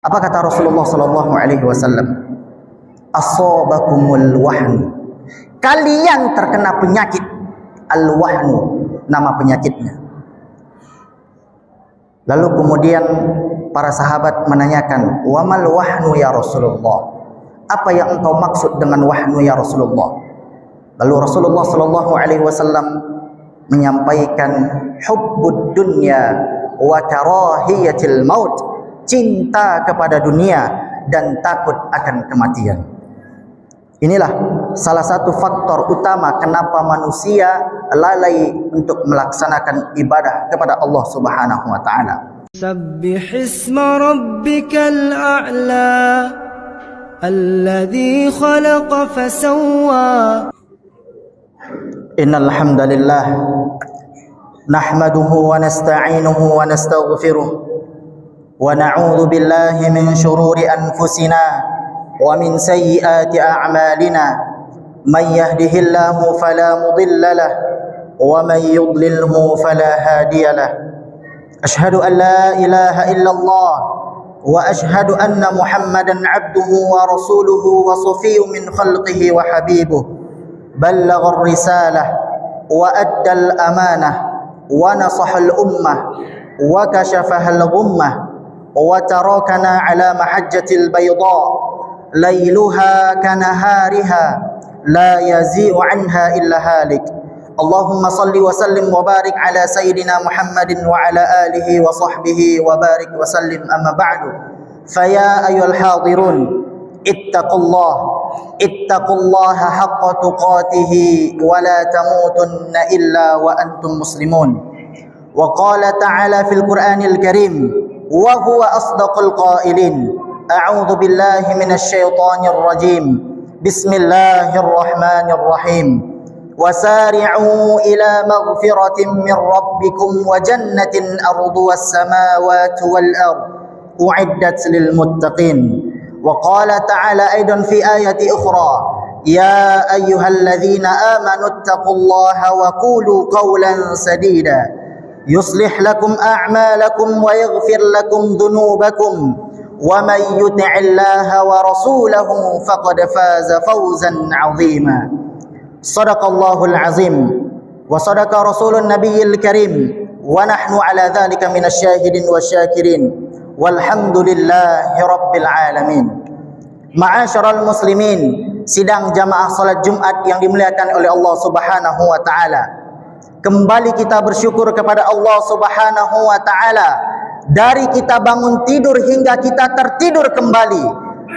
Apa kata Rasulullah sallallahu alaihi wasallam? Asabakumul wahnu. Kalian terkena penyakit al-wahnu, nama penyakitnya. Lalu kemudian para sahabat menanyakan, "Wa mal wahnu ya Rasulullah?" Apa yang engkau maksud dengan wahnu ya Rasulullah? Lalu Rasulullah sallallahu alaihi wasallam menyampaikan, hubbud dunya wa karahiyatil maut, cinta kepada dunia dan takut akan kematian. Inilah salah satu faktor utama kenapa manusia lalai untuk melaksanakan ibadah kepada Allah Subhanahu wa taala. Sabbih isma rabbikal a'la alladhi khalaqa fasawwa. Innal hamdalillah nahmaduhu wa nasta'inuhu wa nastaghfiruh wa na'udzu billahi min shururi anfusina wa min sayyiati a'malina. Man yahdihillahu fala mudilla lahu wa man yudlilhu fala hadiya lahu. Ashhadu an la ilaha illallah wa ashhadu anna Muhammadan 'abduhu wa rasuluhu wa safiyyun min khalqihi wa habibuhu. Ballagha ar-risalah wa adda al-amanah wa nasaha al-ummah wa kashafaha al-ghummah wa tarakana 'ala mahajjatil bayda lailuha kanahariha la yazi'u 'anha illa halik. Allahumma salli wa sallim wa barik ala sayyidina Muhammadin wa ala alihi wa sahbihi wa barik wa sallim, amma ba'du. Faya ayyuhal hadirun, ittaqullaha haqqa tuqatih wa la tamutunna illa wa antum muslimun. Wa qala ta'ala fil Qur'anil Karim, wa huwa asdaqul qailin. A'udzu billahi minasy syaithanir rajim. Bismillahirrahmanirrahim. Wasari'u ila maghfiratin min rabbikum wa jannatin arduha as-samawati wal ard u'iddat lil muttaqin. Wa qala ta'ala aidan fi ayati ukhra, ya ayyuhalladzina amanu ittaqullaha wa qulu qawlan sadida yuslih lakum a'malakum wa yaghfir lakum dhunubakum wa man yuti'illaha wa rasulahu faqad faza fawzan 'azima. Sadaqallahul azim wa sadaqa rasulun nabiyil karim wa nahnu ala dhalika minasyahidin wasyakirin walhamdulillahi rabbil alamin. Ma'asyiral muslimin, sidang jamaah salat Jumat yang dimuliakan oleh Allah Subhanahu wa taala. Kembali kita bersyukur kepada Allah Subhanahu wa taala. Dari kita bangun tidur hingga kita tertidur kembali,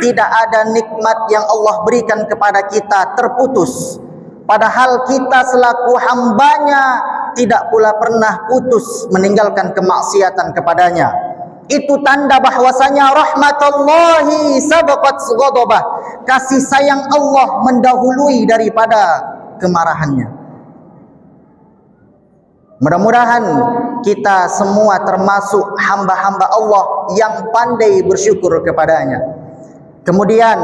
tidak ada nikmat yang Allah berikan kepada kita terputus. Padahal kita selaku hambanya tidak pula pernah putus meninggalkan kemaksiatan kepadanya. Itu tanda bahwasanya rahmatullahi sabaqat ghadabah. Kasih sayang Allah mendahului daripada kemarahannya. Mudah-mudahan kita semua termasuk hamba-hamba Allah yang pandai bersyukur kepadanya. Kemudian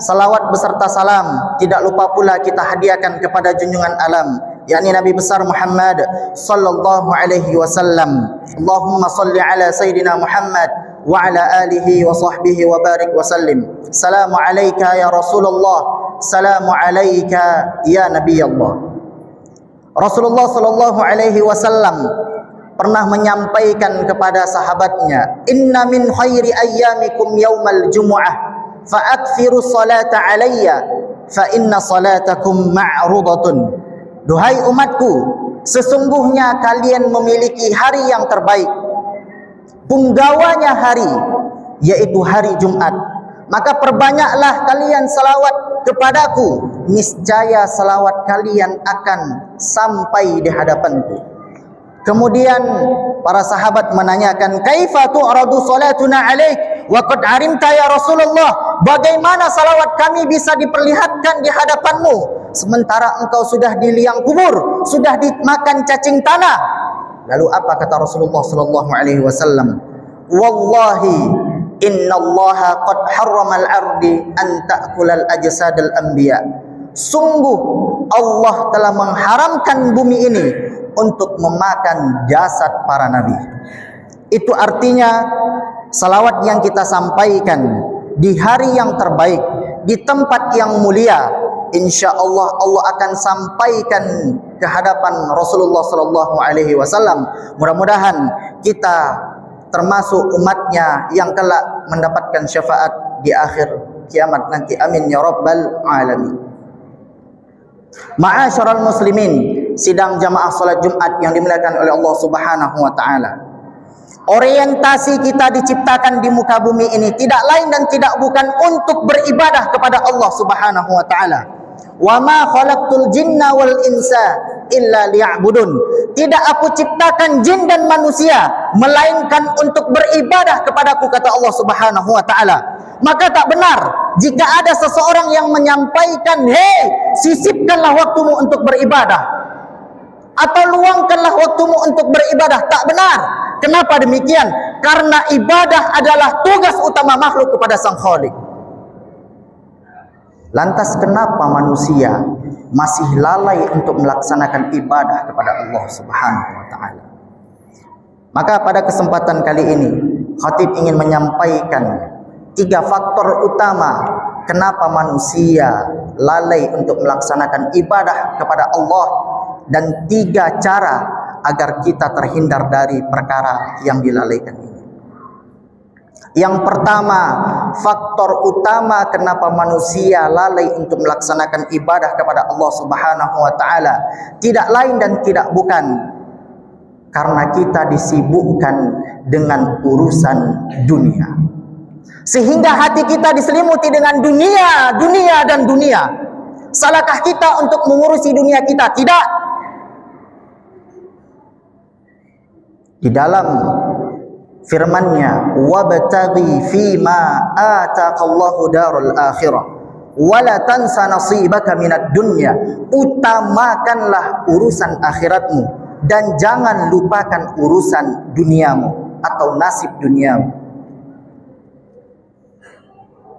salawat beserta salam tidak lupa pula kita hadiahkan kepada junjungan alam, yakni Nabi besar Muhammad sallallahu alaihi wasallam. Allahumma salli ala sayyidina Muhammad wa ala alihi wa sahbihi wa barik wa sallim. Assalamu alayka ya Rasulullah, assalamu alayka ya Nabi Allah. Rasulullah sallallahu alaihi wasallam pernah menyampaikan kepada sahabatnya, inna min khairi ayyamikum yaumal jumu'ah fa'akthiru salata alayya fa inna salatakum ma'rudatun. Duhai umatku, sesungguhnya kalian memiliki hari yang terbaik, punggawanya hari, yaitu hari Jumat. Maka perbanyaklah kalian salawat kepadaku, niscaya salawat kalian akan sampai di hadapanku. Kemudian para sahabat menanyakan, kaifa tu'radu salatuna alaik wa qad arimta ya Rasulullah, bagaimana salawat kami bisa diperlihatkan di hadapanmu sementara engkau sudah di liang kubur, sudah dimakan cacing tanah. Lalu apa kata Rasulullah sallallahu alaihi wasallam? Wallahi innallaha qad harramal ardi an ta'kulal ajsadal anbiya. Sungguh Allah telah mengharamkan bumi ini untuk memakan jasad para nabi. Itu artinya salawat yang kita sampaikan di hari yang terbaik, di tempat yang mulia, insyaallah Allah akan sampaikan ke hadapan Rasulullah sallallahu alaihi wasallam. Mudah-mudahan kita termasuk umatnya yang kelak mendapatkan syafaat di akhir kiamat nanti. Amin ya rabbal alamin. Ma'asyiral muslimin, sidang jamaah salat Jumat yang dimuliakan oleh Allah Subhanahu wa taala. Orientasi kita diciptakan di muka bumi ini tidak lain dan tidak bukan untuk beribadah kepada Allah Subhanahu wa taala. Wa ma khalaqtul jinna wal insa illa liya'budun. Tidak aku ciptakan jin dan manusia melainkan untuk beribadah kepadaku, kata Allah Subhanahu wa taala. Maka tak benar jika ada seseorang yang menyampaikan, "Hei, sisipkanlah waktumu untuk beribadah," atau luangkanlah waktumu untuk beribadah. Tak benar. Kenapa demikian? Karena ibadah adalah tugas utama makhluk kepada Sang Khalik. Lantas kenapa manusia masih lalai untuk melaksanakan ibadah kepada Allah Subhanahu wa taala? Maka pada kesempatan kali ini khatib ingin menyampaikan 3 faktor utama kenapa manusia lalai untuk melaksanakan ibadah kepada Allah, dan 3 cara agar kita terhindar dari perkara yang dilalaikan ini. Yang pertama, faktor utama kenapa manusia lalai untuk melaksanakan ibadah kepada Allah Subhanahu wa taala tidak lain dan tidak bukan karena kita disibukkan dengan urusan dunia. Sehingga hati kita diselimuti dengan dunia, dunia dan dunia. Salahkah kita untuk mengurusi dunia kita? Tidak. Di dalam firman-Nya, wabtaghi fima ataqallahu darul akhirah wala tansa nasibaka minad dunya. Utamakanlah urusan akhiratmu dan jangan lupakan urusan duniamu atau nasib duniamu.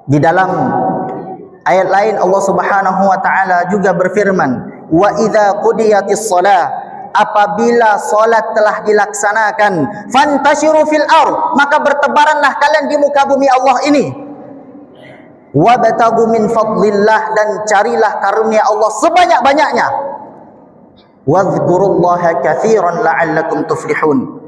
Di dalam ayat lain Allah Subhanahu wa taala juga berfirman, wa idza qudiyatis shalah, apabila solat telah dilaksanakan, fantashiru fil ardh, maka bertebaranlah kalian di muka bumi Allah ini. Wabtagu min fadlillah, dan carilah karunia Allah sebanyak-banyaknya. Wadhkurullaha katsiran la'allakum tuflihun,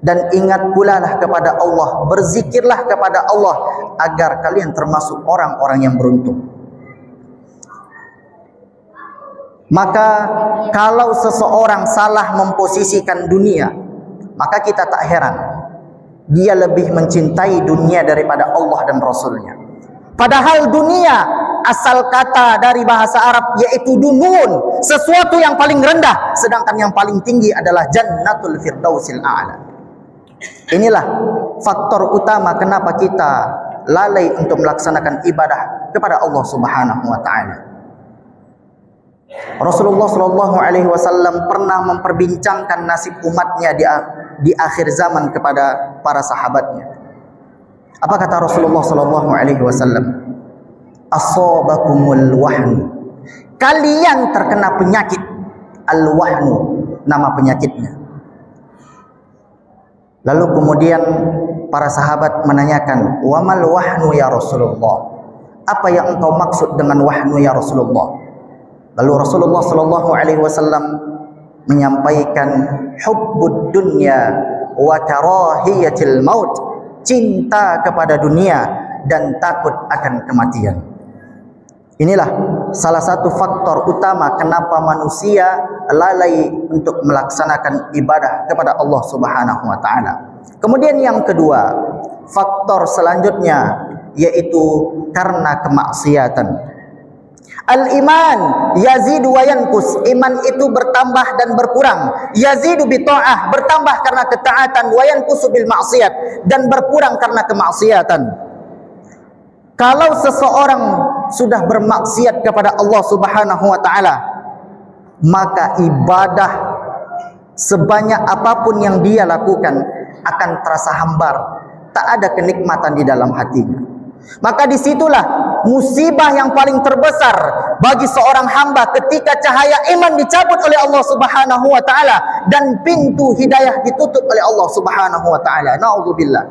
dan ingat pula lah kepada Allah, berzikirlah kepada Allah agar kalian termasuk orang-orang yang beruntung. Maka kalau seseorang salah memposisikan dunia, maka kita tak heran dia lebih mencintai dunia daripada Allah dan Rasulnya. Padahal dunia asal kata dari bahasa Arab yaitu dunun, sesuatu yang paling rendah, sedangkan yang paling tinggi adalah jannatul firdausil a'la. Inilah faktor utama kenapa kita lalai untuk melaksanakan ibadah kepada Allah Subhanahu wa taala. Rasulullah sallallahu alaihi wasallam pernah memperbincangkan nasib umatnya di akhir zaman kepada para sahabatnya. Apa kata Rasulullah sallallahu alaihi wasallam? Asabakumul wahn. Kalian terkena penyakit al-wahnu, nama penyakitnya. Lalu kemudian para sahabat menanyakan, "Wa mal wahnu ya Rasulullah?" Apa yang engkau maksud dengan wahnu ya Rasulullah? Lalu Rasulullah sallallahu alaihi wasallam menyampaikan, hubbud dunya wa karahiyatil maut, cinta kepada dunia dan takut akan kematian. Inilah salah satu faktor utama kenapa manusia lalai untuk melaksanakan ibadah kepada Allah Subhanahu wa taala. Kemudian yang kedua, faktor selanjutnya yaitu karena kemaksiatan. Al-iman yazidu wa yanqus. Iman itu bertambah dan berkurang. Yazidu bi ta'ah, bertambah karena ketaatan, wa yanqusu bil maksiat, dan berkurang karena kemaksiatan. Kalau seseorang sudah bermaksiat kepada Allah Subhanahu wa taala, maka ibadah sebanyak apapun yang dia lakukan akan terasa hambar, tak ada kenikmatan di dalam hatinya. Maka disitulah musibah yang paling terbesar bagi seorang hamba ketika cahaya iman dicabut oleh Allah Subhanahu wa taala dan pintu hidayah ditutup oleh Allah Subhanahu wa taala. Na'udzubillah.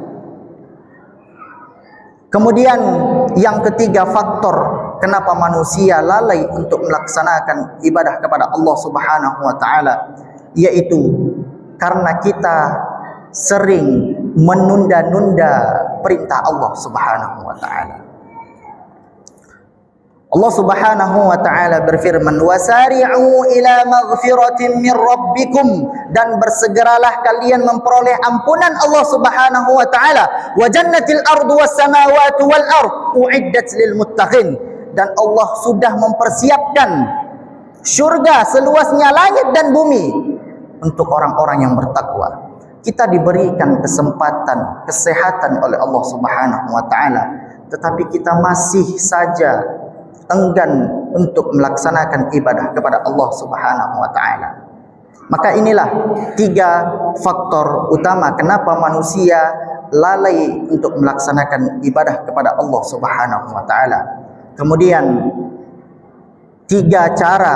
Kemudian yang ketiga faktor kenapa manusia lalai untuk melaksanakan ibadah kepada Allah Subhanahu wa taala, yaitu karena kita sering menunda-nunda perintah Allah Subhanahu wa taala. Allah Subhanahu wa taala berfirman, "Wasari'u ila maghfiratin min rabbikum," dan bersegeralah kalian memperoleh ampunan Allah Subhanahu wa taala. "Wa jannatil ardu was samawati wal ard uiddat lil muttaqin," dan Allah sudah mempersiapkan syurga seluasnya langit dan bumi untuk orang-orang yang bertakwa. Kita diberikan kesempatan, kesehatan oleh Allah Subhanahu wa taala, tetapi kita masih saja enggan untuk melaksanakan ibadah kepada Allah Subhanahu wa taala. Maka inilah tiga faktor utama kenapa manusia lalai untuk melaksanakan ibadah kepada Allah Subhanahu wa taala. Kemudian tiga cara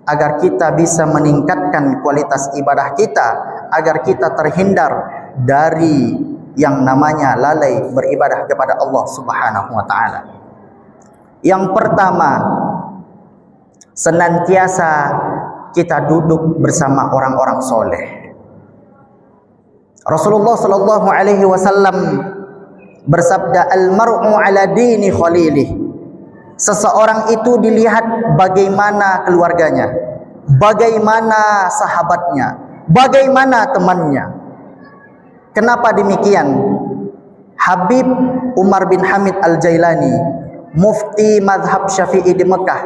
agar kita bisa meningkatkan kualitas ibadah kita, agar kita terhindar dari yang namanya lalai beribadah kepada Allah Subhanahu wa taala. Yang pertama, senantiasa kita duduk bersama orang-orang soleh. Rasulullah sallallahu alaihi wasallam bersabda, "Al-mar'u ala dini khalilih." Seseorang itu dilihat bagaimana keluarganya, bagaimana sahabatnya, bagaimana temannya. Kenapa demikian? Habib Umar bin Hamid Al-Jailani, mufti mazhab Syafi'i di Mekah,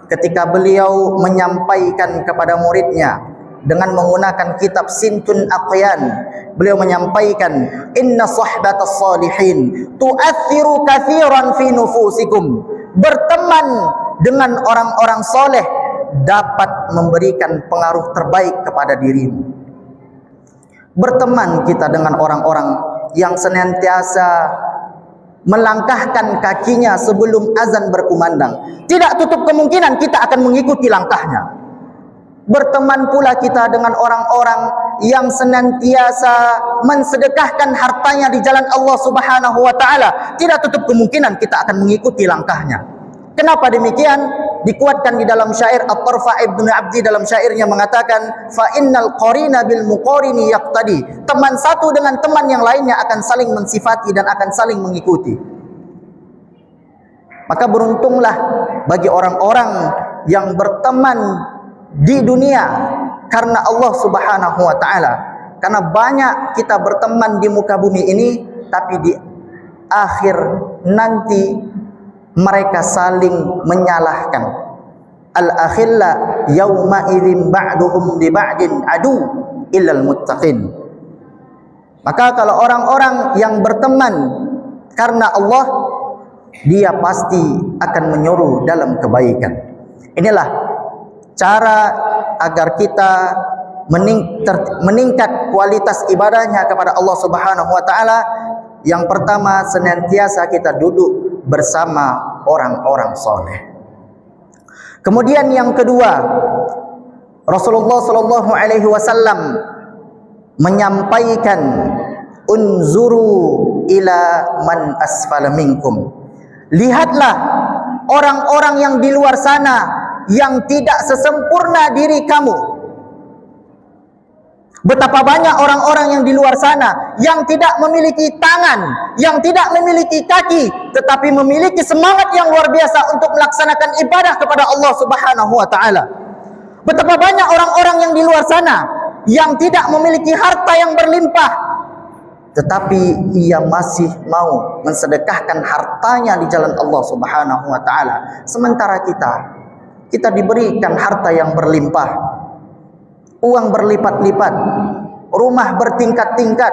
ketika beliau menyampaikan kepada muridnya dengan menggunakan kitab Sintun Aqyan, beliau menyampaikan, "Inna sahbatas salihin tu'athiru kathiran fi nufusikum." Berteman dengan orang-orang soleh dapat memberikan pengaruh terbaik kepada dirimu. Berteman kita dengan orang-orang yang senantiasa melangkahkan kakinya sebelum azan berkumandang, tidak tutup kemungkinan kita akan mengikuti langkahnya. Berteman pula kita dengan orang-orang yang senantiasa mensedekahkan hartanya di jalan Allah Subhanahu wa taala, tidak tutup kemungkinan kita akan mengikuti langkahnya. Kenapa demikian? Dikuatkan di dalam syair At-Tarfa Ibnu Abdi, dalam syairnya mengatakan, "Fa innal qarina bil muqarini yaqtadi." Teman satu dengan teman yang lainnya akan saling mensifati dan akan saling mengikuti. Maka beruntunglah bagi orang-orang yang berteman di dunia karena Allah Subhanahu wa taala. Karena banyak kita berteman di muka bumi ini, tapi di akhir nanti mereka saling menyalahkan. Al-akhilla yawma idzin ba'duhum li ba'din adu illal muttaqin. Maka kalau orang-orang yang berteman karena Allah, dia pasti akan menyuruh dalam kebaikan. Inilah cara agar kita meningkat kualitas ibadahnya kepada Allah Subhanahu wa taala. Yang pertama, senantiasa kita duduk bersama orang-orang soleh. Kemudian yang kedua, Rasulullah sallallahu alaihi wasallam menyampaikan, "Unzuru ila man asfala minkum." Lihatlah orang-orang yang di luar sana yang tidak sesempurna diri kamu. Betapa banyak orang-orang yang di luar sana yang tidak memiliki tangan, yang tidak memiliki kaki, tetapi memiliki semangat yang luar biasa untuk melaksanakan ibadah kepada Allah Subhanahu wa taala. Betapa banyak orang-orang yang di luar sana yang tidak memiliki harta yang berlimpah, tetapi ia masih mau mensedekahkan hartanya di jalan Allah Subhanahu wa taala. Sementara kita diberikan harta yang berlimpah, uang berlipat-lipat, rumah bertingkat-tingkat,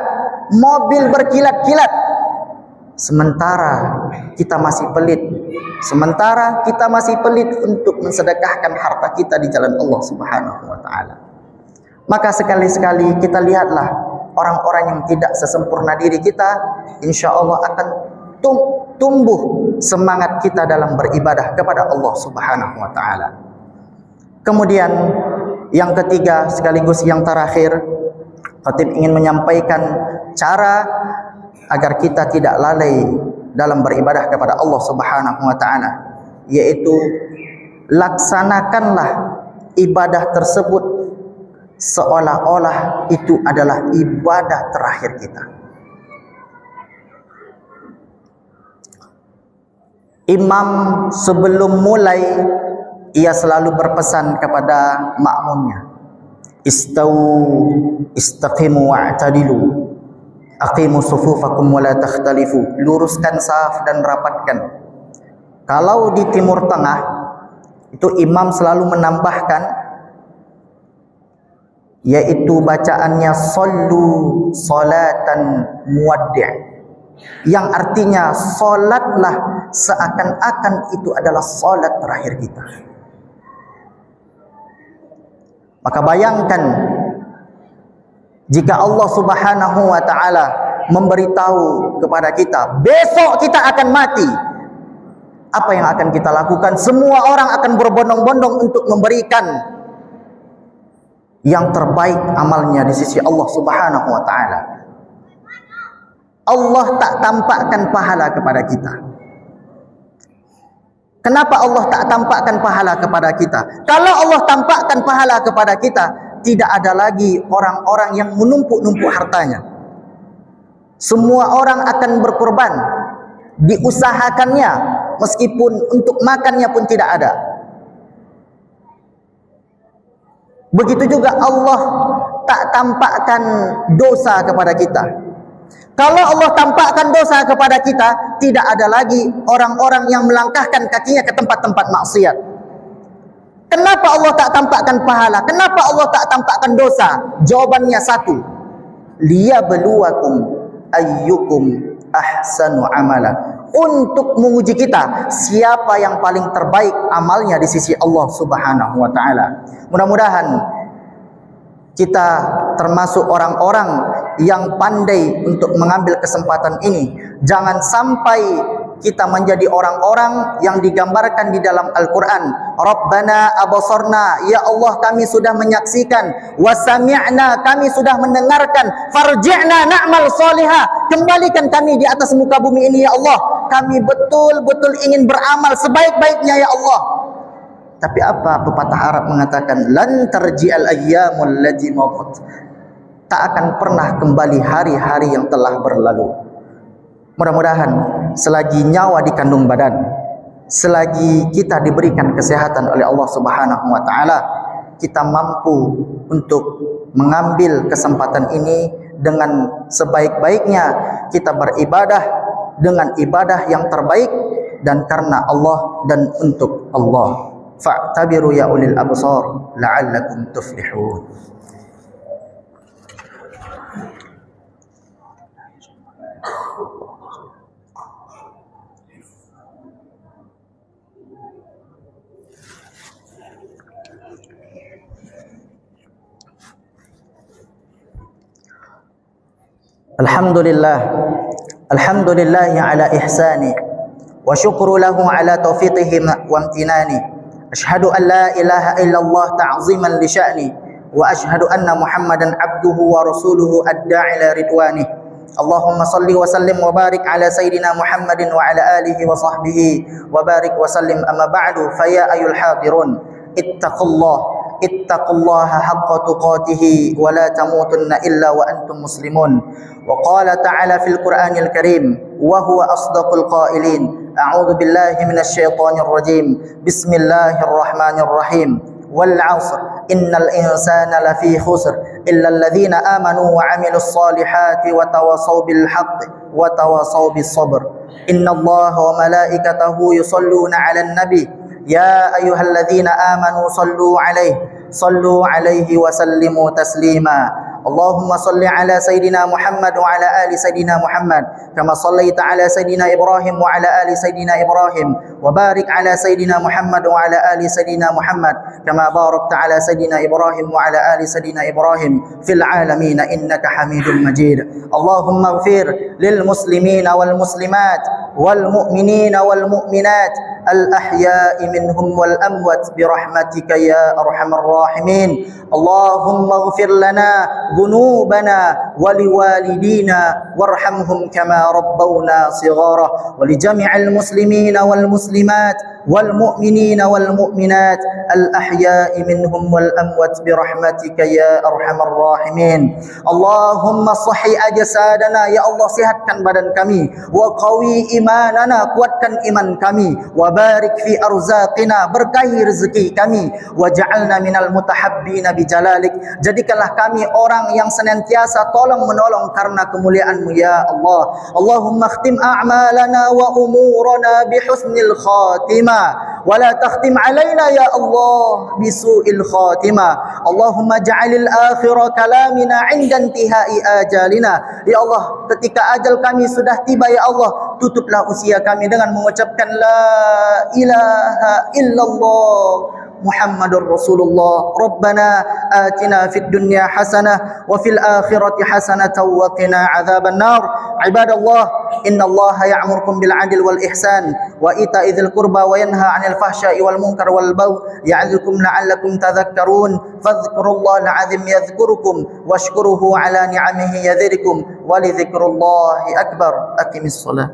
mobil berkilat-kilat. Sementara kita masih pelit. Sementara kita masih pelit untuk mensedekahkan harta kita di jalan Allah Subhanahu wa taala. Maka sekali-sekali kita lihatlah orang-orang yang tidak sesempurna diri kita, insya Allah akan tumbuh semangat kita dalam beribadah kepada Allah Subhanahu wa taala. Kemudian yang ketiga sekaligus yang terakhir, Khatib ingin menyampaikan cara agar kita tidak lalai dalam beribadah kepada Allah Subhanahu wa taala, yaitu laksanakanlah ibadah tersebut seolah-olah itu adalah ibadah terakhir kita. Imam sebelum mulai ia selalu berpesan kepada makmumnya, istaqimu wa'tadilu, aqimu sufufakum wa la takhtalifu. Luruskan saf dan rapatkan. Kalau di Timur Tengah itu imam selalu menambahkan, yaitu bacaannya sallu salatan muwaddi', yang artinya solatlah seakan-akan itu adalah solat terakhir kita. Maka bayangkan jika Allah Subhanahu wa taala memberitahu kepada kita besok kita akan mati, apa yang akan kita lakukan? Semua orang akan berbondong-bondong untuk memberikan yang terbaik amalnya di sisi Allah Subhanahu wa taala. Allah tak tampakkan pahala kepada kita. Kenapa Allah tak tampakkan pahala kepada kita? Kalau Allah tampakkan pahala kepada kita, tidak ada lagi orang-orang yang menumpuk-numpuk hartanya. Semua orang akan berkorban, diusahakannya, meskipun untuk makannya pun tidak ada. Begitu juga Allah tak tampakkan dosa kepada kita. Kalau Allah tampakkan dosa kepada kita, tidak ada lagi orang-orang yang melangkahkan kakinya ke tempat-tempat maksiat. Kenapa Allah tak tampakkan pahala? Kenapa Allah tak tampakkan dosa? Jawabannya satu, liyabluwakum ayyukum ahsanu amala. Untuk menguji kita, siapa yang paling terbaik amalnya di sisi Allah Subhanahu wa taala. Mudah-mudahan kita termasuk orang-orang yang pandai untuk mengambil kesempatan ini. Jangan sampai kita menjadi orang-orang yang digambarkan di dalam Al-Quran, Rabbana abasarna, ya Allah kami sudah menyaksikan, wa sami'na, kami sudah mendengarkan, farji'na na'mal salihah, kembalikan kami di atas muka bumi ini ya Allah, kami betul-betul ingin beramal sebaik-baiknya ya Allah. Tapi apa pepatah Arab mengatakan, lan tarji'al ayyamul ladzi madat, tak akan pernah kembali hari-hari yang telah berlalu. Mudah-mudahan selagi nyawa dikandung badan, selagi kita diberikan kesehatan oleh Allah Subhanahu wa taala, kita mampu untuk mengambil kesempatan ini dengan sebaik-baiknya. Kita beribadah dengan ibadah yang terbaik dan karena Allah dan untuk Allah. Fa'tabiru ya ulil absar la'allakum tuflihun. Alhamdulillah ala ihsani wa syukru lahu ala taufiqihi wa amtinani. Ashhadu an la ilaha illallah ta'ziman li sya'ni wa ashhadu anna Muhammadan abduhu wa rasuluhu ad-da'i ila ridwanih. Allahumma salli wa sallim wa barik ala sayyidina Muhammadin wa ala alihi wa sahbihi wa barik wa sallim. Amma ba'du, fa ya ayyuhal hadirun, ittaqullaha haqqa tuqatih wa la tamutunna illa wa antum muslimun. Wa qala ta'ala fil Qur'anil Karim wa huwa asdaqul qailin, a'udzu billahi minasy syaithanir rajim, bismillahirrahmanirrahim, wal 'asr innal insana lafi khusr illa alladhina amanu wa 'amilus solihati wa tawasaw bil haqqi wa tawasaw bis sabr. Innallaha wa malaikatahu yusholluna 'alan nabi ya ayyuhalladzina amanu sallu 'alaihi wa sallimu taslima. Allahumma salli ala Sayyidina Muhammad wa ala ali Sayyidina Muhammad kama sallaita ala Sayyidina Ibrahim wa ala ali Sayyidina Ibrahim wa barik ala Sayyidina Muhammad wa ala ali Sayyidina Muhammad kama barakta ala Sayyidina Ibrahim wa ala ali Sayyidina Ibrahim fil alamin innaka Hamidum Majid. Allahumma ighfir lil muslimina wal muslimat wal mu'minina wal mu'minat الأحياء منهم والأموات برحمتك يا أرحم الراحمين اللهم اغفر لنا ذنوبنا ولوالدينا وارحمهم كما ربونا صغارا ولجميع المسلمين والمسلمات والمؤمنين والمؤمنات الأحياء منهم والأموات برحمتك يا أرحم الراحمين اللهم صحي أجسادنا يا الله sihatkan badan kami wa qawi imanana kuatkan iman kami wa barik fi arzaqina berkahi rezeki kami waj'alna minal mutahabbina bijalalik jadikanlah kami orang yang senantiasa tolong menolong karena kemuliaan-Mu ya Allah Allahumma khtim a'malana wa umurana bihusnil khatimah ولا تختم علينا يا الله بسوء الخاتمة اللهم اجعل الآخر كلامنا عند انتهاء آجالنا ya Allah ketika ajal kami sudah tiba ya Allah tutuplah usia kami dengan mengucapkan la ilaha illallah محمد رسول الله ربنا آتنا في الدنيا حسنة وفي الآخرة حسنة وقنا عذاب النار عباد الله إن الله يأمركم بالعدل والإحسان وإيتاء ذي القربى وينهى عن الفحشاء والمنكر والبغي يعظكم لعلكم تذكرون فاذكروا الله العظيم يذكركم واشكروه على نعمه يزدكم ولذكر الله أكبر أقم الصلاة